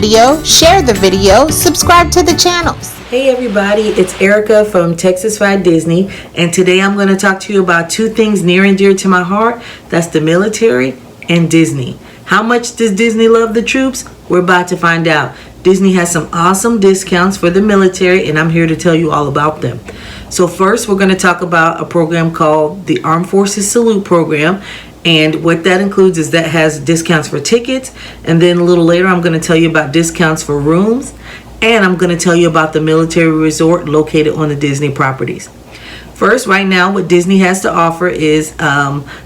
video, share the video, subscribe to the channels. Hey everybody, it's Erica from Texas Fried Disney, and today I'm going to talk to you about two things near and dear to my heart. That's the military and Disney. How much does Disney love the troops? We're about to find out. Disney has some awesome discounts for the military, and I'm here to tell you all about them. So first, we're going to talk about a program called the Armed Forces Salute Program. And what that includes is that has discounts for tickets. And then a little later, I'm going to tell you about discounts for rooms. And I'm going to tell you about the military resort located on the Disney properties. First, right now, what Disney has to offer is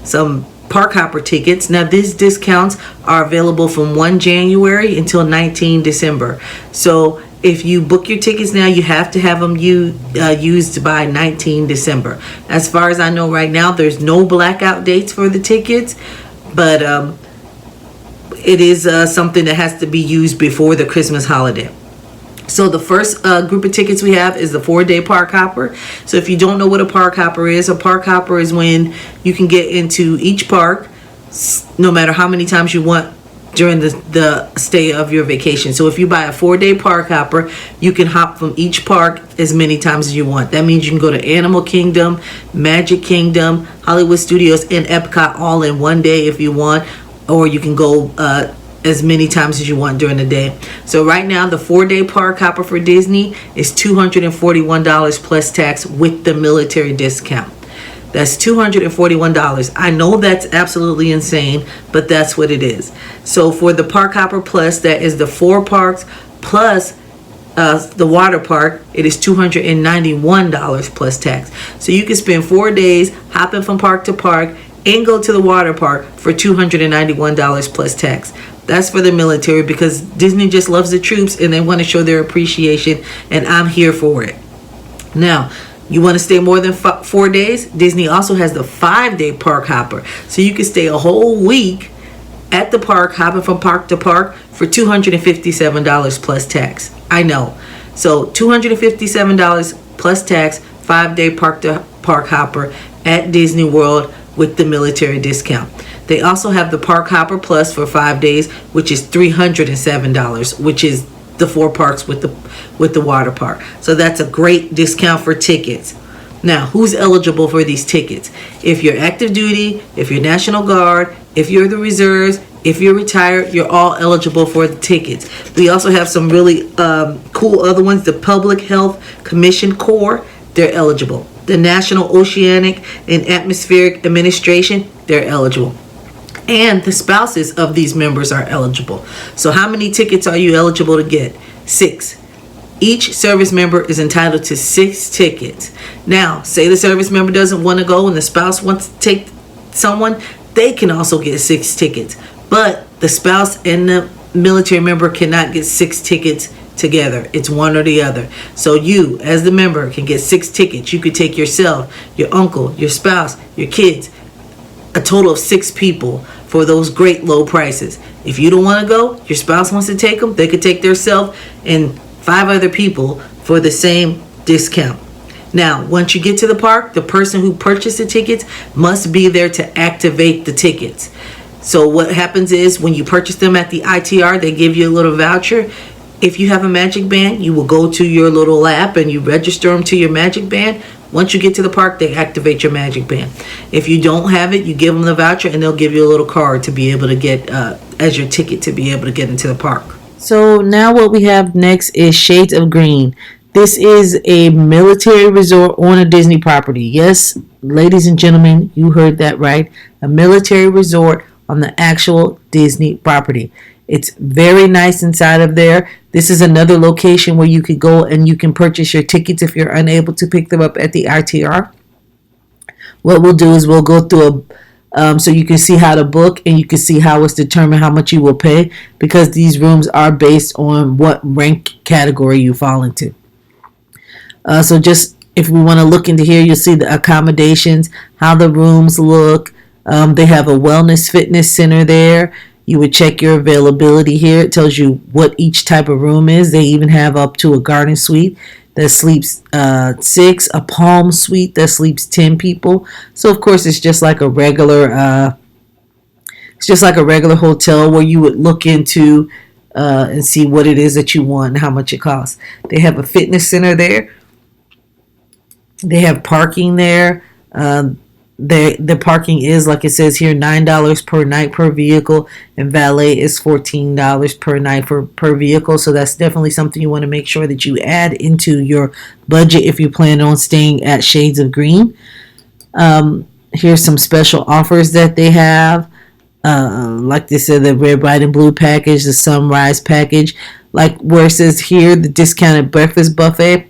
some park hopper tickets. Now, these discounts are available from 1 January until 19 December. So if you book your tickets now, you have to have them used by 19 December. As far as I know right now, there's no blackout dates for the tickets, but it is something that has to be used before the Christmas holiday. So the first group of tickets we have is the 4-day park hopper. So if you don't know what a park hopper is when you can get into each park no matter how many times you want during the stay of your vacation. So if you buy a 4-day park hopper, you can hop from each park as many times as you want. That means you can go to Animal Kingdom, Magic Kingdom, Hollywood Studios, and Epcot all in one day if you want, or you can go as many times as you want during the day. So right now, the 4-day park hopper for Disney is $241 plus tax with the military discount. That's $241. I know that's absolutely insane, but that's what it is. So for the Park Hopper Plus, that is the 4 parks plus the water park, it is $291 plus tax. So you can spend 4 days hopping from park to park and go to the water park for $291 plus tax. That's for the military because Disney just loves the troops and they want to show their appreciation, and I'm here for it. Now, you want to stay more than 4 days? Disney also has the 5-day park hopper. So you can stay a whole week at the park, hopping from park to park for $257 plus tax. I know. So $257 plus tax, 5-day park to park hopper at Disney World with the military discount. They also have the Park Hopper Plus for 5 days, which is $307, which is the 4 parks with the water park. So that's a great discount for tickets. Now, who's eligible for these tickets? If you're active duty, if you're National Guard, if you're the reserves, if you're retired, you're all eligible for the tickets. We also have some really cool other ones. The Public Health Commission Corps, they're eligible. The National Oceanic and Atmospheric Administration, they're eligible. And the spouses of these members are eligible. So how many tickets are you eligible to get? 6. Each service member is entitled to 6 tickets. Now, say the service member doesn't want to go and the spouse wants to take someone, they can also get 6 tickets. But the spouse and the military member cannot get 6 tickets together. It's one or the other. So you, as the member, can get 6 tickets. You could take yourself, your uncle, your spouse, your kids, a total of 6 people for those great low prices. If you don't want to go, your spouse wants to take them, they could take themselves and 5 other people for the same discount. Now, once you get to the park, the person who purchased the tickets must be there to activate the tickets. So what happens is when you purchase them at the ITR, they give you a little voucher. If you have a Magic Band, you will go to your little app and you register them to your Magic Band. Once you get to the park, they activate your Magic Band. If you don't have it, you give them the voucher and they'll give you a little card to be able to get as your ticket to be able to get into the park. So now what we have next is Shades of Green. This is a military resort on a Disney property. Yes, ladies and gentlemen, you heard that right. A military resort on the actual Disney property. It's very nice inside of there. This is another location where you could go and you can purchase your tickets if you're unable to pick them up at the ITR. What we'll do is we'll go through so you can see how to book and you can see how it's determined how much you will pay, because these rooms are based on what rank category you fall into. So just if we want to look into here, you'll see the accommodations, how the rooms look. They have a wellness fitness center there. You would check your availability here. It tells you what each type of room is. They even have up to a garden suite that sleeps 6, a palm suite that sleeps 10 people. So of course it's just like a regular hotel where you would look into and see what it is that you want and how much it costs. They have a fitness center there. They have parking there. The parking is, like it says here, $9 per night per vehicle, and valet is $14 per night per vehicle. So that's definitely something you want to make sure that you add into your budget if you plan on staying at Shades of Green. Here's some special offers that they have. Like they said, the red, white, and blue package, the sunrise package, like where it says here, the discounted breakfast buffet.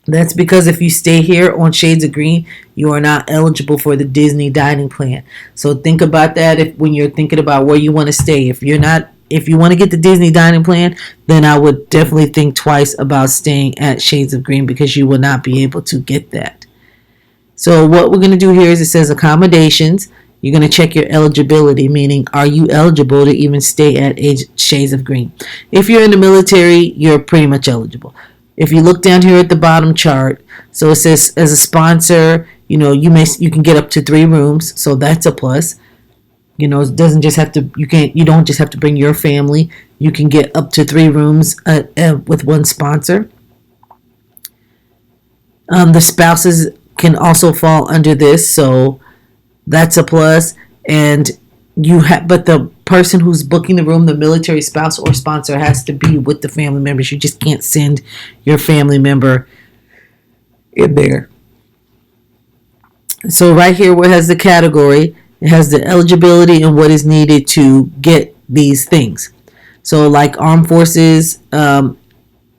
That's because if you stay here on Shades of Green, you are not eligible for the Disney dining plan. So think about that when you're thinking about where you want to stay. If you want to get the Disney dining plan, then I would definitely think twice about staying at Shades of Green because you will not be able to get that. So what we're going to do here is it says accommodations. You're going to check your eligibility, meaning are you eligible to even stay at Shades of Green? If you're in the military, you're pretty much eligible. If you look down here at the bottom chart, so it says as a sponsor, you can get up to 3 rooms, so that's a plus. It doesn't just have to, you don't just have to bring your family. You can get up to 3 rooms with one sponsor. The spouses can also fall under this, so that's a plus. And but the person who's booking the room, the military spouse or sponsor, has to be with the family members. You just can't send your family member in there. So right here where it has the category, it has the eligibility and what is needed to get these things. So like armed forces and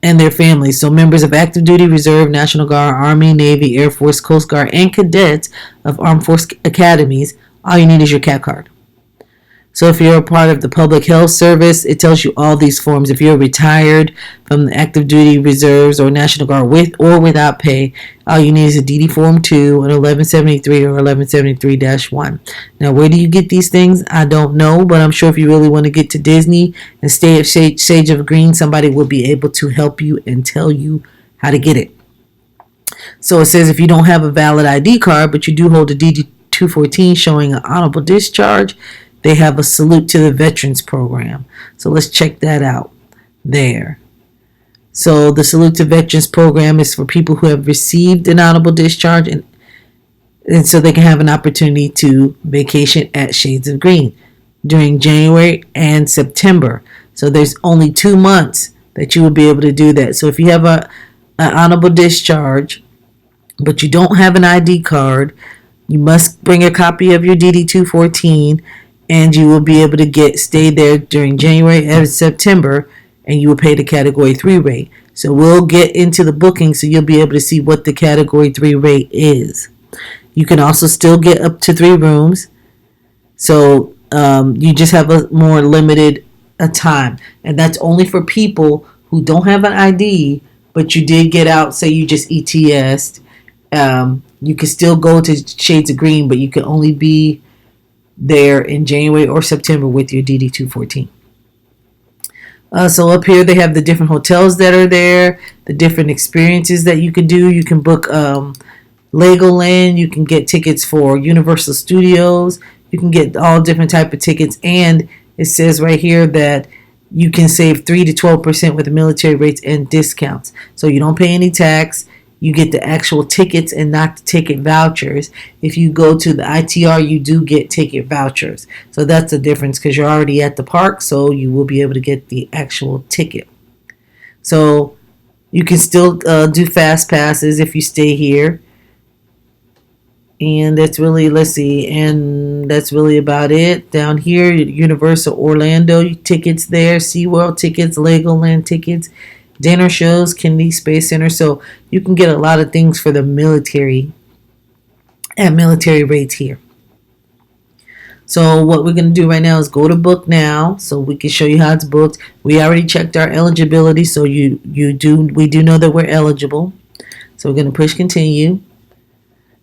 their families. So members of active duty, reserve, National Guard, Army, Navy, Air Force, Coast Guard, and cadets of armed force academies, all you need is your CAT card. So if you're a part of the public health service, it tells you all these forms. If you're retired from the active duty, reserves, or National Guard with or without pay, all you need is a DD Form 2, an 1173 or 1173-1. Now, where do you get these things? I don't know, but I'm sure if you really want to get to Disney and stay at Shades of Green, somebody will be able to help you and tell you how to get it. So it says if you don't have a valid ID card, but you do hold a DD 214 showing an honorable discharge, they have a salute to the veterans program. So let's check that out there. So the salute to veterans program is for people who have received an honorable discharge and so they can have an opportunity to vacation at Shades of Green during January and September. So there's only 2 months that you will be able to do that. So if you have an honorable discharge, but you don't have an ID card, you must bring a copy of your DD 214, and you will be able to stay there during January and September, and you will pay the Category 3 rate. So we'll get into the booking so you'll be able to see what the Category 3 rate is. You can also still get up to 3 rooms. So you just have a more limited time. And that's only for people who don't have an ID, but you did get out, say you just ETS'd. You can still go to Shades of Green, but you can only be there in January or September with your DD 214. So up here they have the different hotels that are there, the different experiences that you can do. You can book Legoland, you can get tickets for Universal Studios, you can get all different type of tickets, and it says right here that you can save 3 to 12% with the military rates and discounts. So you don't pay any tax. You get the actual tickets and not the ticket vouchers. If you go to the ITR, you do get ticket vouchers. So that's the difference because you're already at the park, so you will be able to get the actual ticket. So you can still do fast passes if you stay here. And that's really, that's really about it. Down here, Universal Orlando tickets there, SeaWorld tickets, Legoland tickets, dinner shows, Kennedy Space Center. So you can get a lot of things for the military at military rates here. So what we're going to do right now is go to book now so we can show you how it's booked. We already checked our eligibility, so we do know that we're eligible. So we're going to push continue.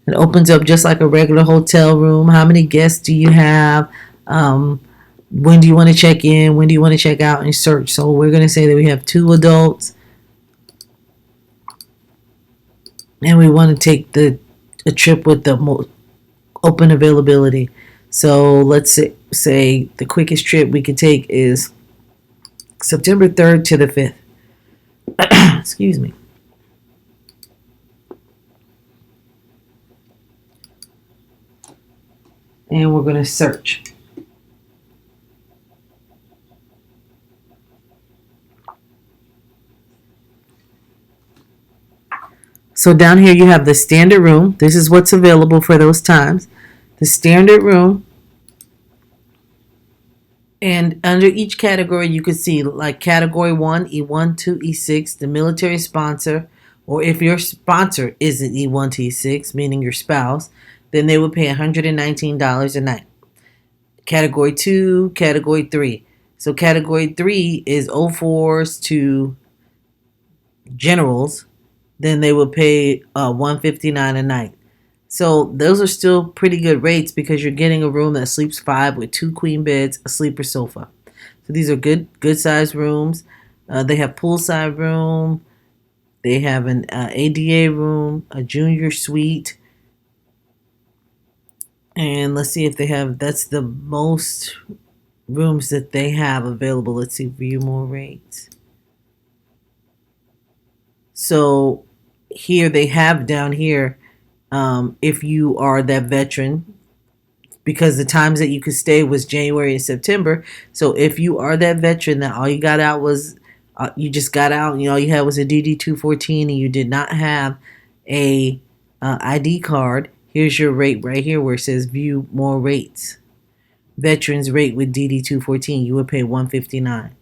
It opens up just like a regular hotel room. How many guests do you have? When do you want to check in? When do you want to check out? And search. So we're going to say that we have 2 adults. And we want to take a trip with the most open availability. So let's say the quickest trip we could take is September 3rd to the 5th. Excuse me. And we're going to search. So down here you have the standard room. This is what's available for those times. The standard room. And under each category you can see like category 1, E1 to E6, the military sponsor, or if your sponsor isn't E1 to E6, meaning your spouse, then they would pay $119 a night. Category 2, category 3. So category 3 is 04s to generals. Then they would pay $159 a night. So those are still pretty good rates because you're getting a room that sleeps 5 with 2 queen beds, a sleeper sofa. So these are good sized rooms. They have poolside room. They have an ADA room, a junior suite. And let's see if they have, that's the most rooms that they have available. Let's see, view more rates. So here they have down here, if you are that veteran, because the times that you could stay was January and September. So if you are that veteran that all you got out was, you just got out and all you had was a DD-214 and you did not have a ID card, here's your rate right here where it says view more rates. Veterans rate with DD-214, you would pay $159.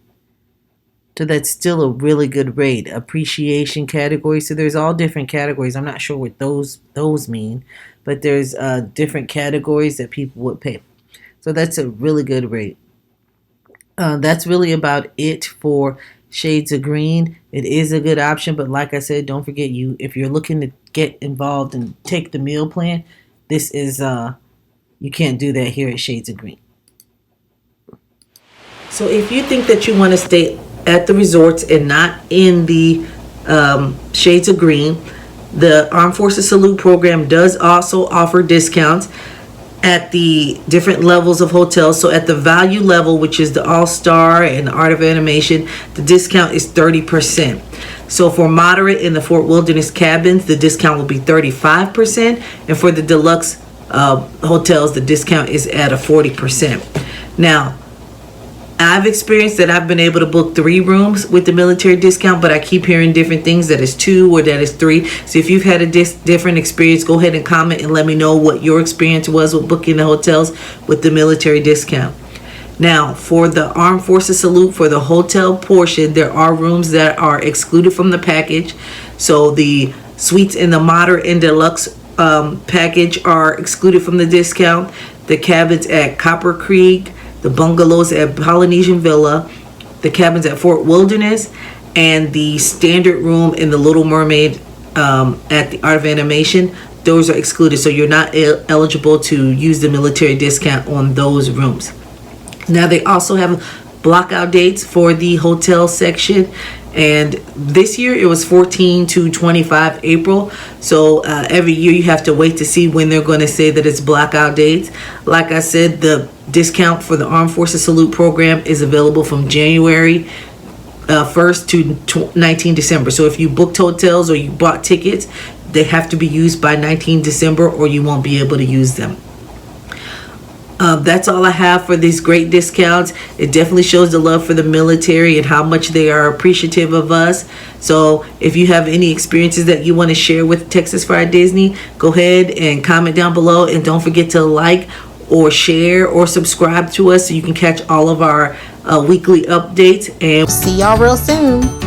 So that's still a really good rate. Appreciation category. So there's all different categories. I'm not sure what those mean, but there's different categories that people would pay. So that's a really good rate. That's really about it for Shades of Green. It is a good option, but like I said, don't forget, if you're looking to get involved and take the meal plan, this is you can't do that here at Shades of Green. So if you think that you want to stay at the resorts and not in the Shades of Green, the Armed Forces Salute program does also offer discounts at the different levels of hotels. So at the value level, which is the All-Star and the Art of Animation, the discount is 30%. So for moderate in the Fort Wilderness cabins, the discount will be 35%. And for the deluxe hotels, the discount is at a 40%. Now, I've experienced that I've been able to book 3 rooms with the military discount, but I keep hearing different things, that is 2 or that is 3. So if you've had a different experience, go ahead and comment and let me know what your experience was with booking the hotels with the military discount. Now, for the Armed Forces Salute, for the hotel portion, there are rooms that are excluded from the package. So the suites in the moderate and deluxe package are excluded from the discount. The cabins at Copper Creek, the bungalows at Polynesian Villa, the cabins at Fort Wilderness, and the standard room in the Little Mermaid at the Art of Animation, those are excluded. So you're not eligible to use the military discount on those rooms. Now they also have blockout dates for the hotel section, and this year it was 14 to 25 April. So every year you have to wait to see when they're going to say that it's blackout dates. Like I said, the discount for the Armed Forces Salute program is available from January 1st to 19 December. So if you booked hotels or you bought tickets, they have to be used by 19 December or you won't be able to use them. That's all I have for these great discounts. It definitely shows the love for the military and how much they are appreciative of us. So if you have any experiences that you want to share with Texas Fried Disney, go ahead and comment down below, and don't forget to like or share or subscribe to us so you can catch all of our weekly updates. And See y'all real soon.